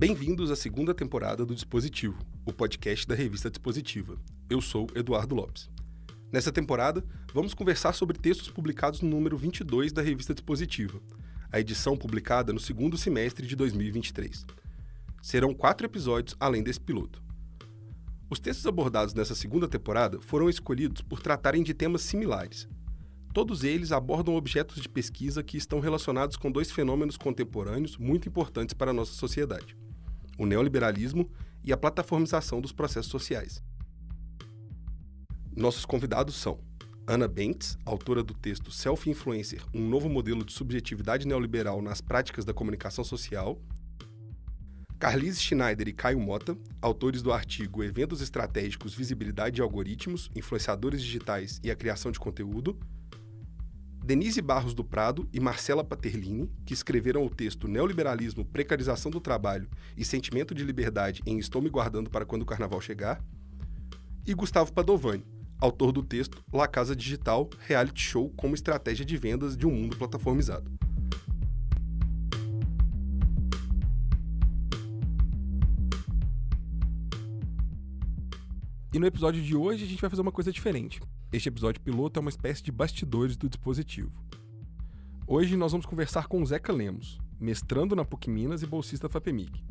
Bem-vindos à segunda temporada do Dispositivo, o podcast da revista Dispositiva. Eu sou Eduardo Lopes. Nessa temporada, vamos conversar sobre textos publicados no número 22 da revista Dispositiva, a edição publicada no segundo semestre de 2023. Serão 4 episódios além desse piloto. Os textos abordados nessa segunda temporada foram escolhidos por tratarem de temas similares. Todos eles abordam objetos de pesquisa que estão relacionados com 2 fenômenos contemporâneos muito importantes para a nossa sociedade: o neoliberalismo e a plataformização dos processos sociais. Nossos convidados são Ana Bentes, autora do texto Self-Influencer, um novo modelo de subjetividade neoliberal nas práticas da comunicação social; Carlise Schneider e Caio Mota, autores do artigo Eventos Estratégicos, Visibilidade de Algoritmos, Influenciadores Digitais e a Criação de Conteúdo; Denise Barros do Prado e Marcela Paterlini, que escreveram o texto Neoliberalismo, Precarização do Trabalho e Sentimento de Liberdade em Estou Me Guardando para Quando o Carnaval Chegar; e Gustavo Padovani, autor do texto La Casa Digital, Reality Show como Estratégia de Vendas de um Mundo Plataformizado. E no episódio de hoje a gente vai fazer uma coisa diferente. Este episódio piloto é uma espécie de bastidores do dispositivo. Hoje nós vamos conversar com o Zeca Lemos, mestrando na PUC Minas e bolsista FAPEMIG.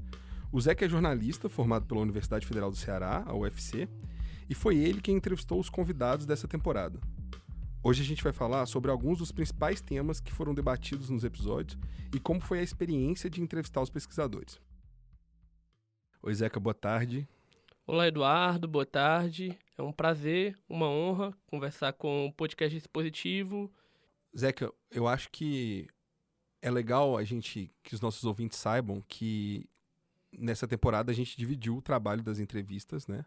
O Zeca é jornalista formado pela Universidade Federal do Ceará, a UFC, e foi ele quem entrevistou os convidados dessa temporada. Hoje a gente vai falar sobre alguns dos principais temas que foram debatidos nos episódios e como foi a experiência de entrevistar os pesquisadores. Oi, Zeca, boa tarde. Olá, Eduardo, boa tarde. É um prazer, uma honra conversar com o podcast Dispositivo. Zeca, eu acho que é legal que os nossos ouvintes saibam que nessa temporada a gente dividiu o trabalho das entrevistas, né?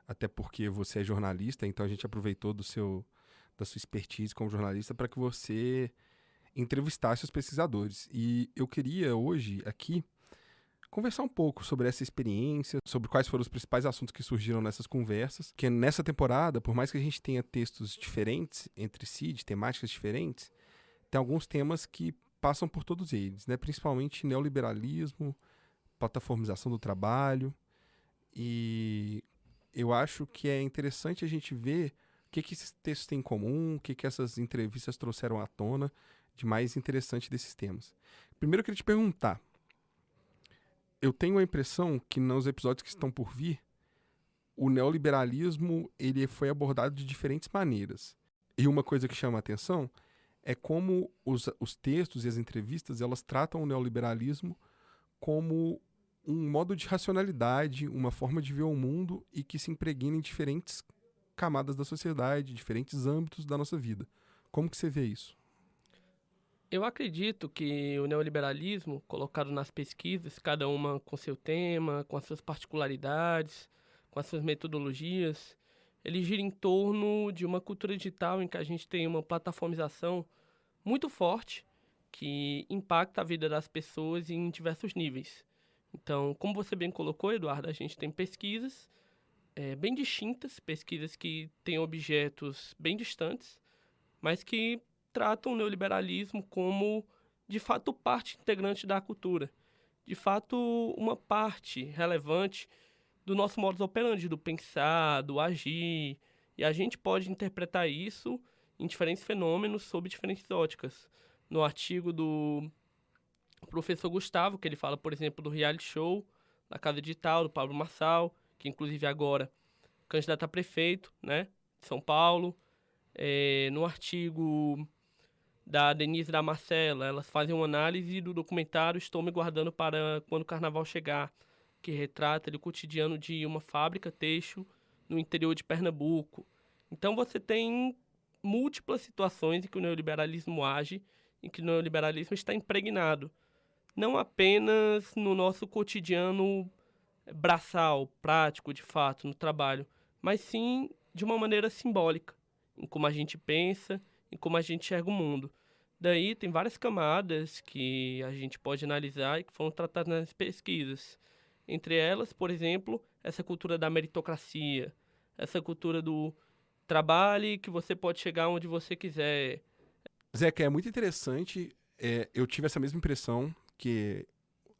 Até porque você é jornalista, então a gente aproveitou da sua expertise como jornalista para que você entrevistasse os pesquisadores. E eu queria hoje aqui conversar um pouco sobre essa experiência, sobre quais foram os principais assuntos que surgiram nessas conversas, que nessa temporada, por mais que a gente tenha textos diferentes entre si, de temáticas diferentes, tem alguns temas que passam por todos eles, né? Principalmente neoliberalismo, plataformização do trabalho, e eu acho que é interessante a gente ver o que esses textos têm em comum, o que essas entrevistas trouxeram à tona de mais interessante desses temas. Primeiro eu queria te perguntar, eu tenho a impressão que nos episódios que estão por vir, o neoliberalismo ele foi abordado de diferentes maneiras. E uma coisa que chama a atenção é como os textos e as entrevistas elas tratam o neoliberalismo como um modo de racionalidade, uma forma de ver o mundo e que se impregna em diferentes camadas da sociedade, diferentes âmbitos da nossa vida. Como que você vê isso? Eu acredito que o neoliberalismo, colocado nas pesquisas, cada uma com seu tema, com as suas particularidades, com as suas metodologias, ele gira em torno de uma cultura digital em que a gente tem uma plataformização muito forte que impacta a vida das pessoas em diversos níveis. Então, como você bem colocou, Eduardo, a gente tem pesquisas bem distintas, pesquisas que têm objetos bem distantes, mas que tratam o neoliberalismo como, de fato, parte integrante da cultura. De fato, uma parte relevante do nosso modus operandi, do pensar, do agir. E a gente pode interpretar isso em diferentes fenômenos sob diferentes óticas. No artigo do professor Gustavo, que ele fala, por exemplo, do reality show, da Casa Digital, do Pablo Marçal, que inclusive agora candidato a prefeito, né, de São Paulo. No artigo da Denise e da Marcela, elas fazem uma análise do documentário Estou Me Guardando para Quando o Carnaval Chegar, que retrata o cotidiano de uma fábrica têxtil no interior de Pernambuco. Então você tem múltiplas situações em que o neoliberalismo age, em que o neoliberalismo está impregnado, não apenas no nosso cotidiano braçal, prático, de fato, no trabalho, mas sim de uma maneira simbólica, em como a gente pensa, em como a gente enxerga o mundo. Daí tem várias camadas que a gente pode analisar e que foram tratadas nas pesquisas. Entre elas, por exemplo, essa cultura da meritocracia, essa cultura do trabalhe que você pode chegar onde você quiser. Zeca, é muito interessante. Eu tive essa mesma impressão que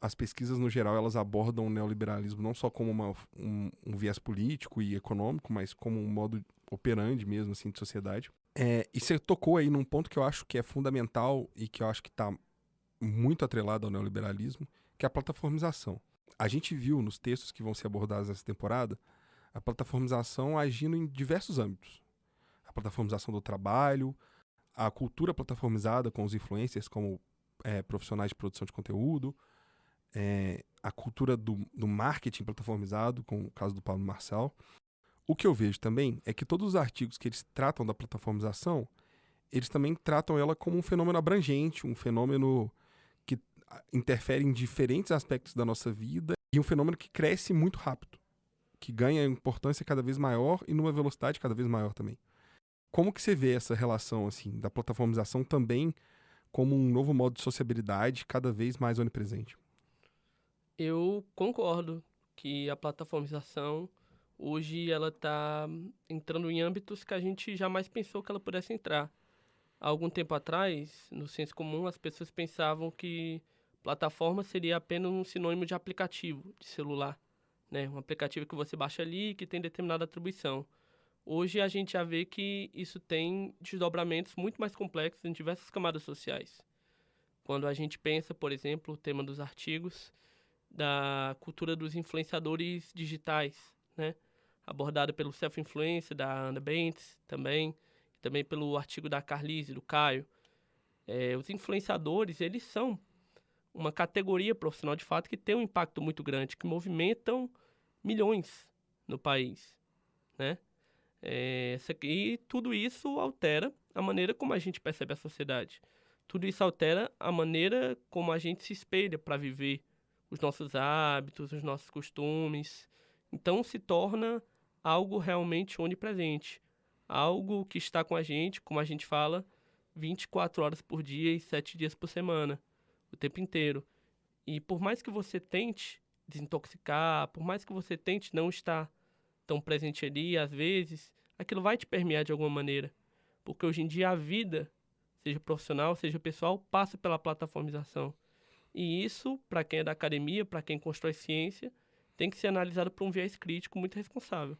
as pesquisas, no geral, elas abordam o neoliberalismo não só como um viés político e econômico, mas como um modo operandi mesmo, assim, de sociedade. E você tocou aí num ponto que eu acho que é fundamental e que eu acho que está muito atrelado ao neoliberalismo, que é a plataformização. A gente viu nos textos que vão ser abordados nessa temporada a plataformização agindo em diversos âmbitos. A plataformização do trabalho, a cultura plataformizada com os influencers como profissionais de produção de conteúdo, a cultura do marketing plataformizado, com o caso do Paulo Marçal. O que eu vejo também é que todos os artigos que eles tratam da plataformização, eles também tratam ela como um fenômeno abrangente, um fenômeno que interfere em diferentes aspectos da nossa vida e um fenômeno que cresce muito rápido, que ganha importância cada vez maior e numa velocidade cada vez maior também. Como que você vê essa relação assim da plataformização também como um novo modo de sociabilidade cada vez mais onipresente? Eu concordo que a plataformização hoje ela está entrando em âmbitos que a gente jamais pensou que ela pudesse entrar. Há algum tempo atrás, no senso comum, as pessoas pensavam que plataforma seria apenas um sinônimo de aplicativo de celular, né? Um aplicativo que você baixa ali e que tem determinada atribuição. Hoje a gente já vê que isso tem desdobramentos muito mais complexos em diversas camadas sociais. Quando a gente pensa, por exemplo, o tema dos artigos, da cultura dos influenciadores digitais, né? Abordada pelo Self-Influence da Ana Bentes também pelo artigo da Carlise, do Caio. Os influenciadores, eles são uma categoria profissional de fato que tem um impacto muito grande, que movimentam milhões no país, né? E tudo isso altera a maneira como a gente percebe a sociedade. Tudo isso altera a maneira como a gente se espelha para viver os nossos hábitos, os nossos costumes. Então se torna algo realmente onipresente, algo que está com a gente, como a gente fala, 24 horas por dia e 7 dias por semana, o tempo inteiro. E por mais que você tente desintoxicar, por mais que você tente não estar tão presente ali, às vezes, aquilo vai te permear de alguma maneira. Porque hoje em dia a vida, seja profissional, seja pessoal, passa pela plataformização. E isso, para quem é da academia, para quem constrói ciência, tem que ser analisado por um viés crítico muito responsável.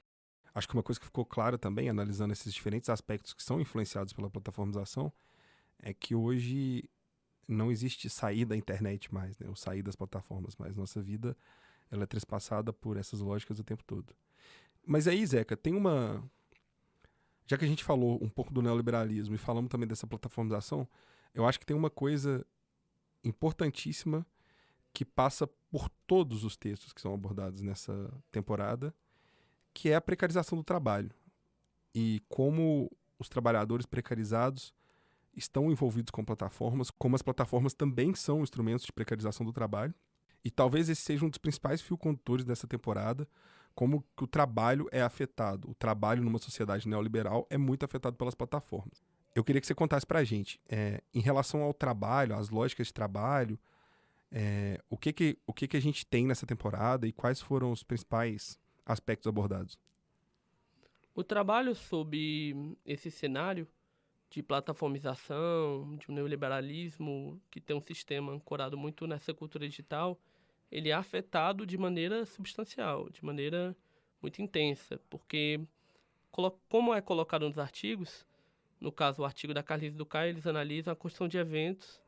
Acho que uma coisa que ficou clara também, analisando esses diferentes aspectos que são influenciados pela plataformização, é que hoje não existe sair da internet mais, né? Ou sair das plataformas mais. Nossa vida, ela é trespassada por essas lógicas o tempo todo. Mas aí, Zeca, tem uma... Já que a gente falou um pouco do neoliberalismo e falamos também dessa plataformização, eu acho que tem uma coisa importantíssima que passa por todos os textos que são abordados nessa temporada, que é a precarização do trabalho. E como os trabalhadores precarizados estão envolvidos com plataformas, como as plataformas também são instrumentos de precarização do trabalho. E talvez esse seja um dos principais fios condutores dessa temporada, como que o trabalho é afetado. O trabalho numa sociedade neoliberal é muito afetado pelas plataformas. Eu queria que você contasse pra gente, em relação ao trabalho, às lógicas de trabalho, o que a gente tem nessa temporada e quais foram os principais aspectos abordados. O trabalho sob esse cenário de plataformização, de um neoliberalismo que tem um sistema ancorado muito nessa cultura digital, ele é afetado de maneira substancial, de maneira muito intensa, porque, como é colocado nos artigos, no caso o artigo da Carlise e do Caio, eles analisam a construção de eventos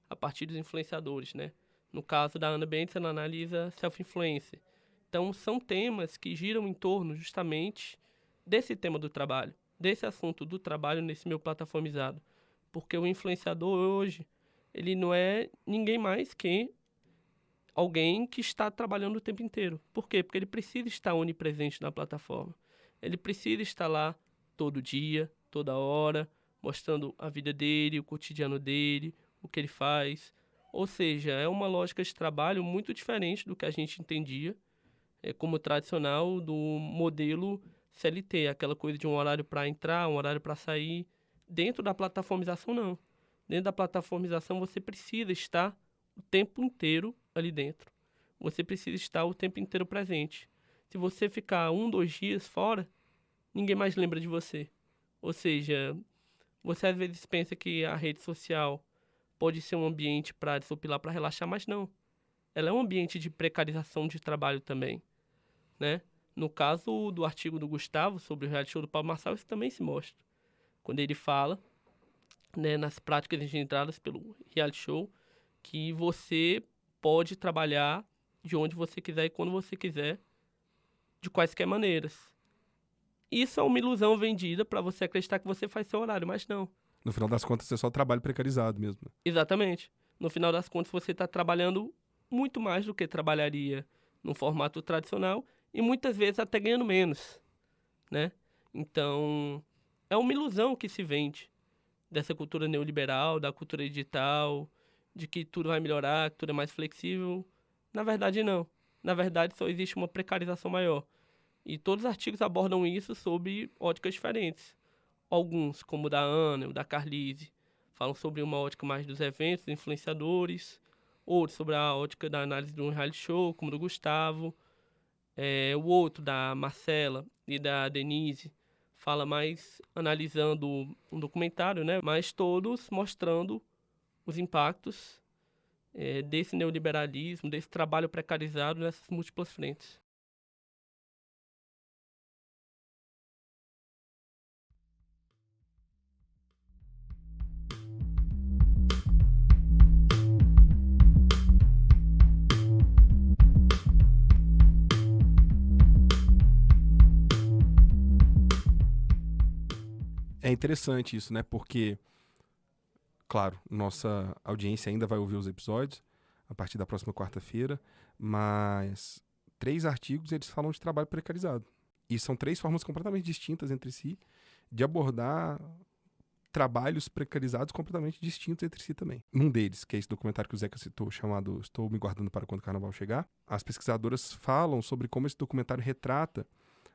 a partir dos influenciadores, né? No caso da Ana Bentes, ela analisa self-influencer. Então, são temas que giram em torno justamente desse tema do trabalho, desse assunto do trabalho nesse meio plataformizado. Porque o influenciador hoje, ele não é ninguém mais que alguém que está trabalhando o tempo inteiro. Por quê? Porque ele precisa estar onipresente na plataforma. Ele precisa estar lá todo dia, toda hora, mostrando a vida dele, o cotidiano dele, o que ele faz. Ou seja, é uma lógica de trabalho muito diferente do que a gente entendia como tradicional do modelo CLT, aquela coisa de um horário para entrar, um horário para sair. Dentro da plataformização, não. Dentro da plataformização, você precisa estar o tempo inteiro ali dentro. Você precisa estar o tempo inteiro presente. Se você ficar 2 dias fora, ninguém mais lembra de você. Ou seja, você às vezes pensa que a rede social pode ser um ambiente para desopilar, para relaxar, mas não. ela é um ambiente de precarização de trabalho também, né? No caso do artigo do Gustavo sobre o reality show do Pablo Marçal, isso também se mostra. Quando ele fala, né, nas práticas engendradas pelo reality show, que você pode trabalhar de onde você quiser e quando você quiser, de quaisquer maneiras. Isso é uma ilusão vendida para você acreditar que você faz seu horário, mas não. No final das contas, é só trabalho precarizado mesmo. Exatamente. No final das contas, você está trabalhando muito mais do que trabalharia no formato tradicional e muitas vezes até ganhando menos, né? Então, é uma ilusão que se vende dessa cultura neoliberal, da cultura digital, de que tudo vai melhorar, que tudo é mais flexível. Na verdade, não. Na verdade, só existe uma precarização maior. E todos os artigos abordam isso sob óticas diferentes. Alguns, como o da Ana, o da Carlise, falam sobre uma ótica mais dos eventos, dos influenciadores. Outros sobre a ótica da análise de um reality show, como o do Gustavo. O outro, da Marcela e da Denise, fala mais analisando um documentário, né? Mas todos mostrando os impactos desse neoliberalismo, desse trabalho precarizado nessas múltiplas frentes. É interessante isso, né? Porque, claro, nossa audiência ainda vai ouvir os episódios a partir da próxima quarta-feira, mas 3 artigos eles falam de trabalho precarizado. E são 3 formas completamente distintas entre si de abordar trabalhos precarizados completamente distintos entre si também. Num deles, que é esse documentário que o Zeca citou, chamado Estou Me Guardando para Quando o Carnaval Chegar, as pesquisadoras falam sobre como esse documentário retrata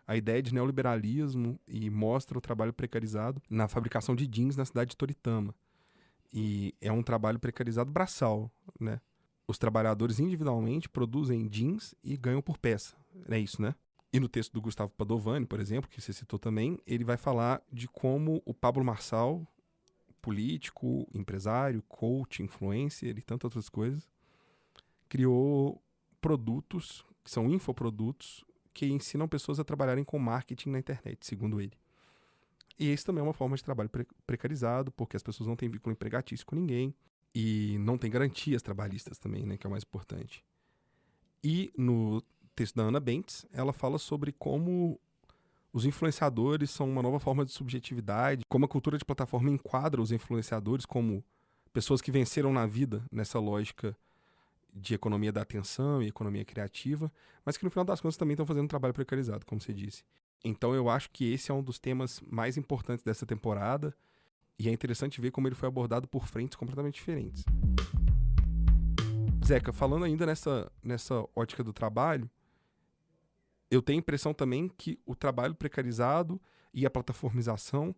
a ideia de neoliberalismo e mostra o trabalho precarizado na fabricação de jeans na cidade de Toritama. E é um trabalho precarizado braçal, né? Os trabalhadores individualmente produzem jeans e ganham por peça. É isso, né? E no texto do Gustavo Padovani, por exemplo, que você citou também, ele vai falar de como o Pablo Marçal, político, empresário, coach, influencer e tantas outras coisas, criou produtos, que são infoprodutos, que ensinam pessoas a trabalharem com marketing na internet, segundo ele. E isso também é uma forma de trabalho precarizado, porque as pessoas não têm vínculo empregatício com ninguém e não têm garantias trabalhistas também, né, que é o mais importante. E no texto da Ana Bentes, ela fala sobre como os influenciadores são uma nova forma de subjetividade, como a cultura de plataforma enquadra os influenciadores como pessoas que venceram na vida nessa lógica de economia da atenção e economia criativa, mas que no final das contas também estão fazendo um trabalho precarizado, como você disse. Então eu acho que esse é um dos temas mais importantes dessa temporada e é interessante ver como ele foi abordado por frentes completamente diferentes. Zeca, falando ainda nessa ótica do trabalho, eu tenho a impressão também que o trabalho precarizado e a plataformização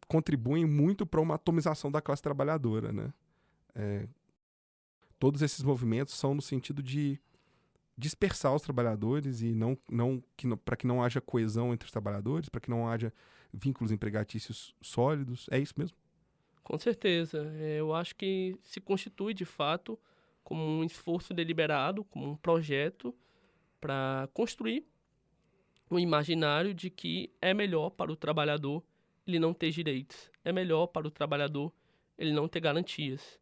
contribuem muito para uma atomização da classe trabalhadora, né? Todos esses movimentos são no sentido de dispersar os trabalhadores e para que não haja coesão entre os trabalhadores, para que não haja vínculos empregatícios sólidos. É isso mesmo? Com certeza. Eu acho que se constitui, de fato, como um esforço deliberado, como um projeto para construir um imaginário de que é melhor para o trabalhador ele não ter direitos, é melhor para o trabalhador ele não ter garantias.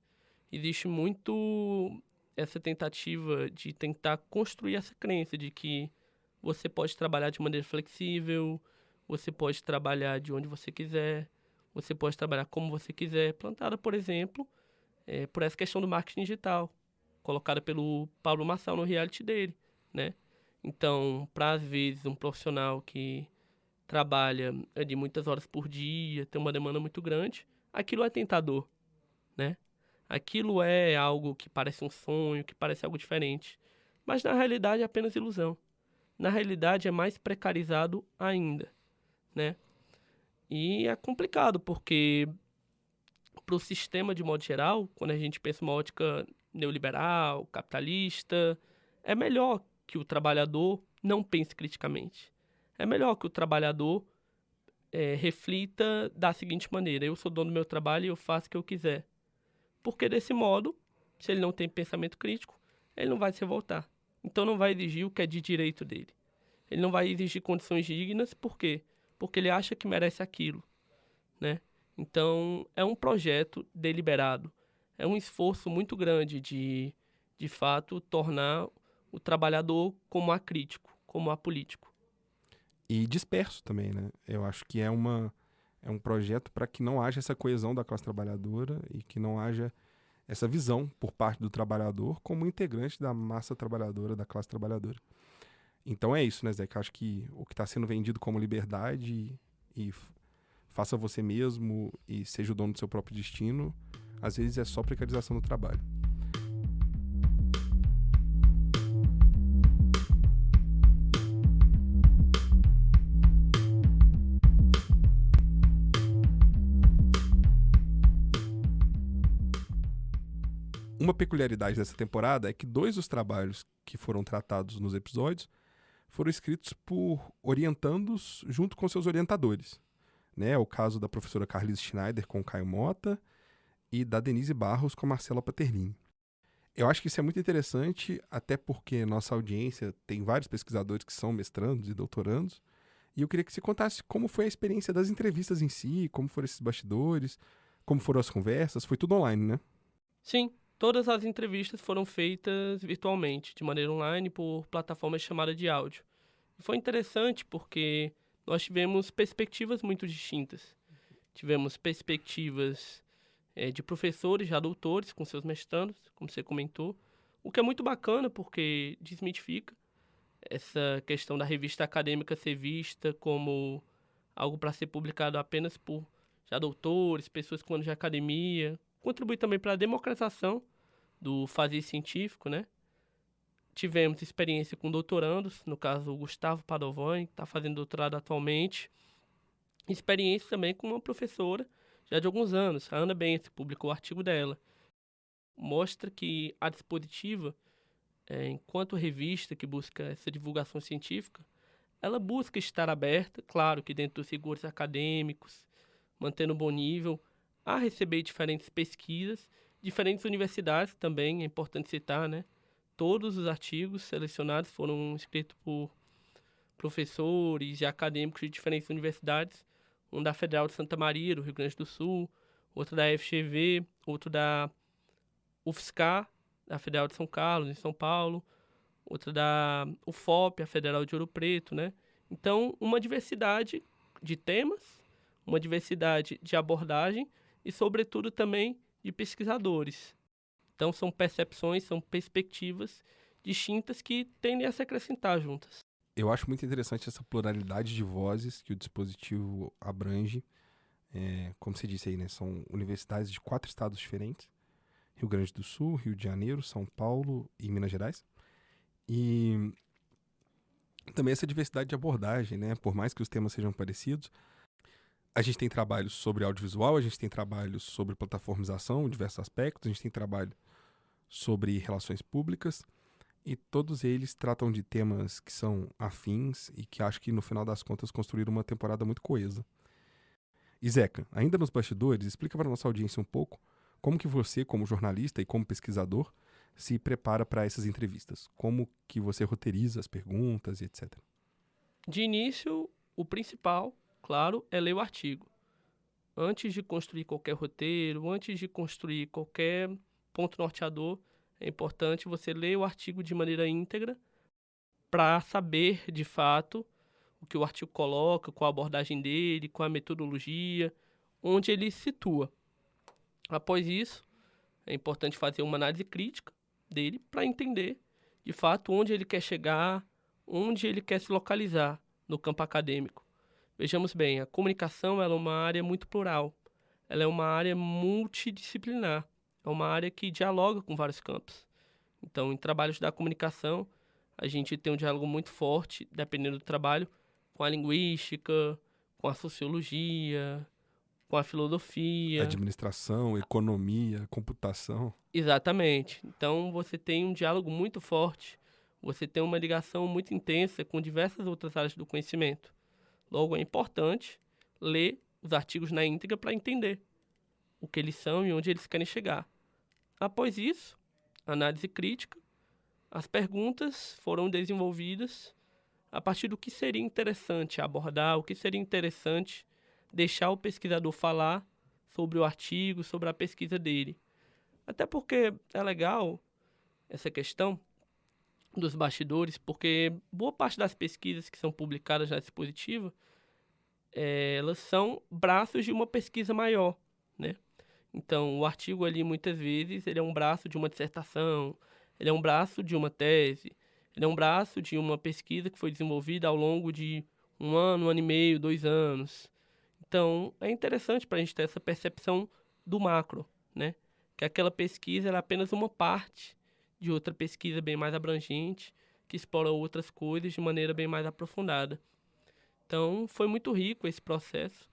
Existe muito essa tentativa de tentar construir essa crença de que você pode trabalhar de maneira flexível, você pode trabalhar de onde você quiser, você pode trabalhar como você quiser, plantada, por exemplo, por essa questão do marketing digital, colocada pelo Pablo Marçal no reality dele, né? Então, para às vezes um profissional que trabalha de muitas horas por dia, tem uma demanda muito grande, aquilo é tentador, né? Aquilo é algo que parece um sonho, que parece algo diferente, mas na realidade é apenas ilusão. Na realidade é mais precarizado ainda, né? E é complicado porque para o sistema de modo geral, quando a gente pensa uma ótica neoliberal, capitalista, é melhor que o trabalhador não pense criticamente. É melhor que o trabalhador reflita da seguinte maneira: eu sou dono do meu trabalho e eu faço o que eu quiser. Porque desse modo, se ele não tem pensamento crítico, ele não vai se revoltar. Então não vai exigir o que é de direito dele. Ele não vai exigir condições dignas, por quê? Porque ele acha que merece aquilo, né? Então, é um projeto deliberado. É um esforço muito grande de fato, tornar o trabalhador como acrítico, como apolítico. E disperso também, né? Eu acho que é um projeto para que não haja essa coesão da classe trabalhadora e que não haja essa visão por parte do trabalhador como integrante da massa trabalhadora, da classe trabalhadora. Então é isso, né, Zé? Que eu acho que o que está sendo vendido como liberdade e faça você mesmo e seja o dono do seu próprio destino, às vezes é só precarização do trabalho. Uma peculiaridade dessa temporada é que 2 dos trabalhos que foram tratados nos episódios foram escritos por orientandos junto com seus orientadores. Né? O caso da professora Carlise Schneider com o Caio Mota e da Denise Barros com a Marcela Paterlini. Eu acho que isso é muito interessante, até porque nossa audiência tem vários pesquisadores que são mestrandos e doutorandos, e eu queria que você contasse como foi a experiência das entrevistas em si, como foram esses bastidores, como foram as conversas, foi tudo online, né? Sim, todas as entrevistas foram feitas virtualmente, de maneira online, por plataformas chamadas de áudio. E foi interessante porque nós tivemos perspectivas muito distintas. Tivemos perspectivas de professores, já doutores, com seus mestrandos, como você comentou, o que é muito bacana porque desmitifica essa questão da revista acadêmica ser vista como algo para ser publicado apenas por já doutores, pessoas com anos de academia. Contribui também para a democratização do fazer científico, né? Tivemos experiência com doutorandos, no caso o Gustavo Padovani, que está fazendo doutorado atualmente. Experiência também com uma professora já de alguns anos, a Ana Bence, publicou o artigo dela. Mostra que a Dispositiva, enquanto revista que busca essa divulgação científica, ela busca estar aberta, claro que dentro dos rigores acadêmicos, mantendo um bom nível, a receber diferentes pesquisas, diferentes universidades também, é importante citar, né? Todos os artigos selecionados foram escritos por professores e acadêmicos de diferentes universidades, um da Federal de Santa Maria, do Rio Grande do Sul, outro da FGV, outro da UFSCar, da Federal de São Carlos, em São Paulo, outra da UFOP, a Federal de Ouro Preto, né? Então, uma diversidade de temas, uma diversidade de abordagem e, sobretudo, também de pesquisadores. Então, são percepções, são perspectivas distintas que tendem a se acrescentar juntas. Eu acho muito interessante essa pluralidade de vozes que o dispositivo abrange. Como você disse aí, né? São universidades de 4 estados diferentes. Rio Grande do Sul, Rio de Janeiro, São Paulo e Minas Gerais. E também essa diversidade de abordagem, né? Por mais que os temas sejam parecidos, a gente tem trabalhos sobre audiovisual, a gente tem trabalhos sobre plataformização, diversos aspectos, a gente tem trabalho sobre relações públicas, e todos eles tratam de temas que são afins e que acho que no final das contas construíram uma temporada muito coesa. E Zeca, ainda nos bastidores, explica para a nossa audiência um pouco como que você, como jornalista e como pesquisador, se prepara para essas entrevistas. Como que você roteiriza as perguntas e etc. De início, o principal, claro, é ler o artigo. Antes de construir qualquer roteiro, antes de construir qualquer ponto norteador, é importante você ler o artigo de maneira íntegra para saber, de fato, o que o artigo coloca, qual a abordagem dele, qual a metodologia, onde ele se situa. Após isso, é importante fazer uma análise crítica dele para entender, de fato, onde ele quer chegar, onde ele quer se localizar no campo acadêmico. Vejamos bem, a comunicação ela é uma área muito plural, ela é uma área multidisciplinar, é uma área que dialoga com vários campos. Então, em trabalhos da comunicação, a gente tem um diálogo muito forte, dependendo do trabalho, com a linguística, com a sociologia, com a filosofia. Administração, economia, computação. Exatamente. Então, você tem um diálogo muito forte, você tem uma ligação muito intensa com diversas outras áreas do conhecimento. Logo, é importante ler os artigos na íntegra para entender o que eles são e onde eles querem chegar. Após isso, análise crítica, As perguntas foram desenvolvidas a partir do que seria interessante abordar, o que seria interessante deixar o pesquisador falar sobre o artigo, sobre a pesquisa dele. Até porque é legal essa questão dos bastidores, porque boa parte das pesquisas que são publicadas na dispositiva, elas são braços de uma pesquisa maior, né? Então, o artigo ali, muitas vezes, ele é um braço de uma dissertação, ele é um braço de uma tese, ele é um braço de uma pesquisa que foi desenvolvida ao longo de 1 ano e meio, 2 anos. Então, é interessante para a gente ter essa percepção do macro, né? Que aquela pesquisa é apenas uma parte de outra pesquisa bem mais abrangente, que explora outras coisas de maneira bem mais aprofundada. Então, foi muito rico esse processo.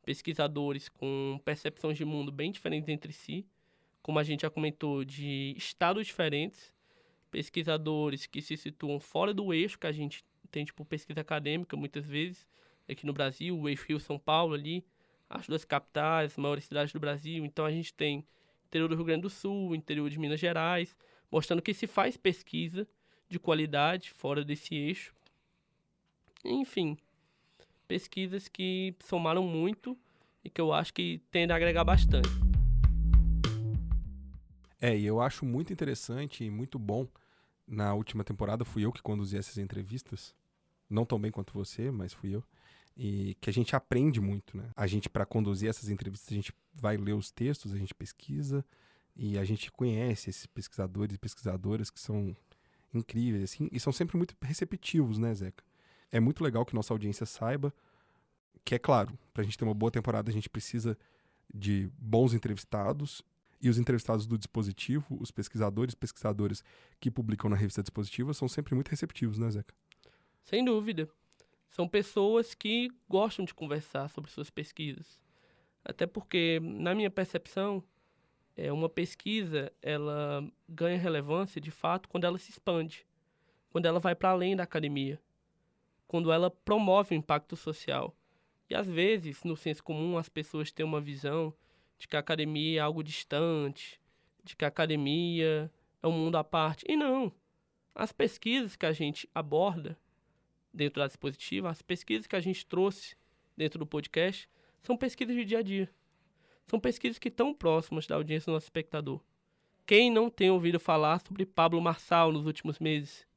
Pesquisadores com percepções de mundo bem diferentes entre si, como a gente já comentou, de estados diferentes, pesquisadores que se situam fora do eixo que a gente tem, tipo, pesquisa acadêmica, muitas vezes, aqui no Brasil, o eixo Rio-São Paulo ali, as duas capitais, as maiores cidades do Brasil. Então, a gente tem interior do Rio Grande do Sul, interior de Minas Gerais, mostrando que se faz pesquisa de qualidade fora desse eixo. Enfim, pesquisas que somaram muito e que eu acho que tendem a agregar bastante. E eu acho muito interessante e muito bom. Na última temporada fui eu que conduzi essas entrevistas. Não tão bem quanto você, mas fui eu. E que a gente aprende muito, né? A gente, para conduzir essas entrevistas, a gente vai ler os textos, a gente pesquisa e a gente conhece esses pesquisadores e pesquisadoras que são incríveis, assim, e são sempre muito receptivos, né, Zeca? É muito legal que nossa audiência saiba que, é claro, pra gente ter uma boa temporada, a gente precisa de bons entrevistados, e os entrevistados do Dispositivo, os pesquisadores e pesquisadoras que publicam na revista Dispositiva, são sempre muito receptivos, né, Zeca? Sem dúvida. São pessoas que gostam de conversar sobre suas pesquisas. Até porque, na minha percepção, uma pesquisa ela ganha relevância, de fato, quando ela se expande, quando ela vai para além da academia, quando ela promove o impacto social. E, às vezes, no senso comum, as pessoas têm uma visão de que a academia é algo distante, de que a academia é um mundo à parte. E não. As pesquisas que a gente aborda dentro da dispositiva, as pesquisas que a gente trouxe dentro do podcast, são pesquisas de dia a dia. São pesquisas que estão próximas da audiência do nosso espectador. Quem não tem ouvido falar sobre Pablo Marçal nos últimos meses?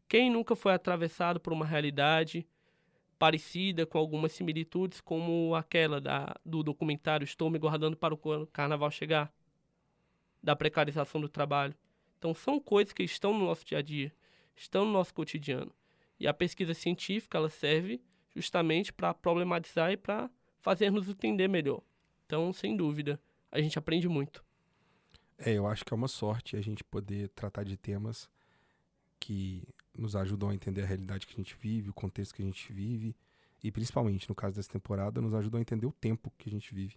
Quem nunca foi atravessado por uma realidade parecida, com algumas similitudes, como aquela do documentário Estou Me Guardando para o Carnaval Chegar? Da precarização do trabalho. Então, são coisas que estão no nosso dia a dia, estão no nosso cotidiano. E a pesquisa científica, ela serve justamente para problematizar e para fazer-nos entender melhor. Então, sem dúvida, a gente aprende muito. Eu acho que é uma sorte a gente poder tratar de temas que nos ajudam a entender a realidade que a gente vive, o contexto que a gente vive, e principalmente, no caso dessa temporada, nos ajudam a entender o tempo que a gente vive,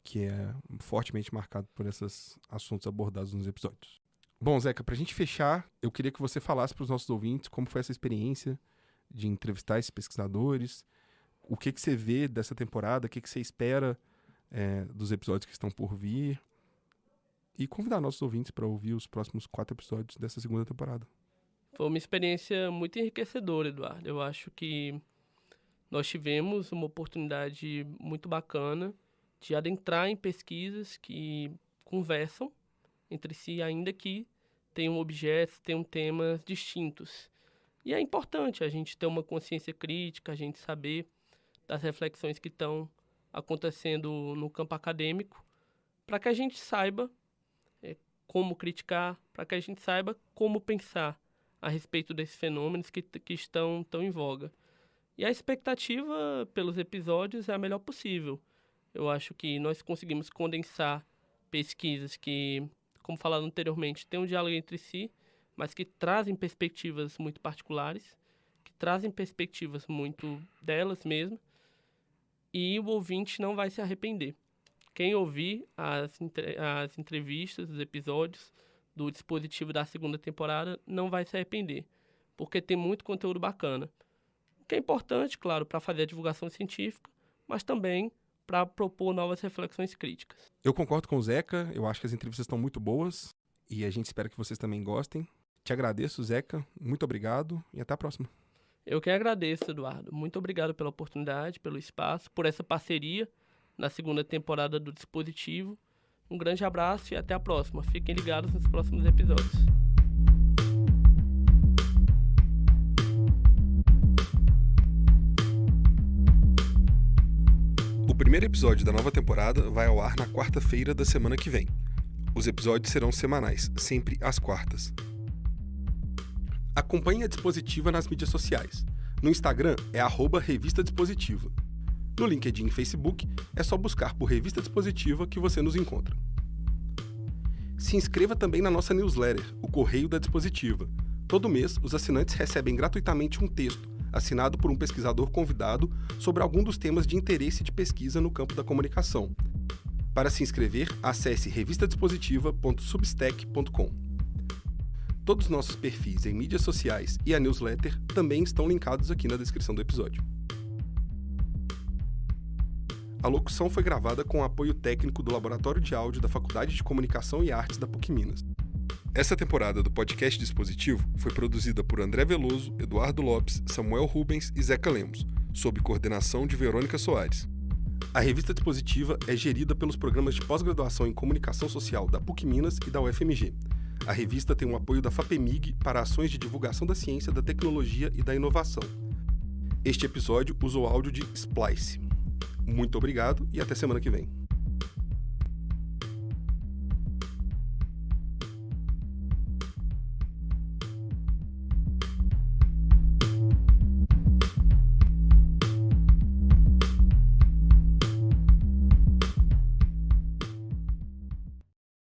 que é fortemente marcado por esses assuntos abordados nos episódios. Bom, Zeca, pra gente fechar, eu queria que você falasse para os nossos ouvintes como foi essa experiência de entrevistar esses pesquisadores, o que você vê dessa temporada, o que você espera dos episódios que estão por vir, e convidar nossos ouvintes para ouvir os próximos 4 episódios dessa segunda temporada. Foi uma experiência muito enriquecedora, Eduardo. Eu acho que nós tivemos uma oportunidade muito bacana de adentrar em pesquisas que conversam entre si, ainda que tenham objetos, tenham temas distintos. E é importante a gente ter uma consciência crítica, a gente saber das reflexões que estão acontecendo no campo acadêmico, para que a gente saiba como criticar, para que a gente saiba como pensar a respeito desses fenômenos que estão tão em voga. E a expectativa pelos episódios é a melhor possível. Eu acho que nós conseguimos condensar pesquisas que, como falado anteriormente, têm um diálogo entre si, mas que trazem perspectivas muito particulares, que trazem perspectivas muito delas mesmas, e o ouvinte não vai se arrepender. Quem ouvir as entrevistas, os episódios do Dispositivo da segunda temporada não vai se arrepender, porque tem muito conteúdo bacana. O que é importante, claro, para fazer a divulgação científica, mas também para propor novas reflexões críticas. Eu concordo com o Zeca, eu acho que as entrevistas estão muito boas E a gente espera que vocês também gostem. Te agradeço, Zeca. Muito obrigado e até a próxima. Eu que agradeço, Eduardo. Muito obrigado pela oportunidade, pelo espaço, por essa parceria na segunda temporada do Dispositivo. Um grande abraço e até a próxima. Fiquem ligados nos próximos episódios. O primeiro episódio da nova temporada vai ao ar na quarta-feira da semana que vem. Os episódios serão semanais, sempre às quartas. Acompanhe a Dispositiva nas mídias sociais. No Instagram é @Revista Dispositiva. No LinkedIn e Facebook é só buscar por Revista Dispositiva que você nos encontra. Se inscreva também na nossa newsletter, o Correio da Dispositiva. Todo mês, os assinantes recebem gratuitamente um texto, assinado por um pesquisador convidado sobre algum dos temas de interesse de pesquisa no campo da comunicação. Para se inscrever, acesse revistadispositiva.substack.com. Todos os nossos perfis em mídias sociais e a newsletter também estão linkados aqui na descrição do episódio. A locução foi gravada com o apoio técnico do Laboratório de Áudio da Faculdade de Comunicação e Artes da PUC-Minas. Essa temporada do podcast Dispositivo foi produzida por André Veloso, Eduardo Lopes, Samuel Rubens e Zeca Lemos, sob coordenação de Verônica Soares. A revista Dispositiva é gerida pelos programas de pós-graduação em Comunicação Social da PUC-Minas e da UFMG. A revista tem o apoio da FAPEMIG para ações de divulgação da ciência, da tecnologia e da inovação. Este episódio usou áudio de Splice. Muito obrigado e até semana que vem.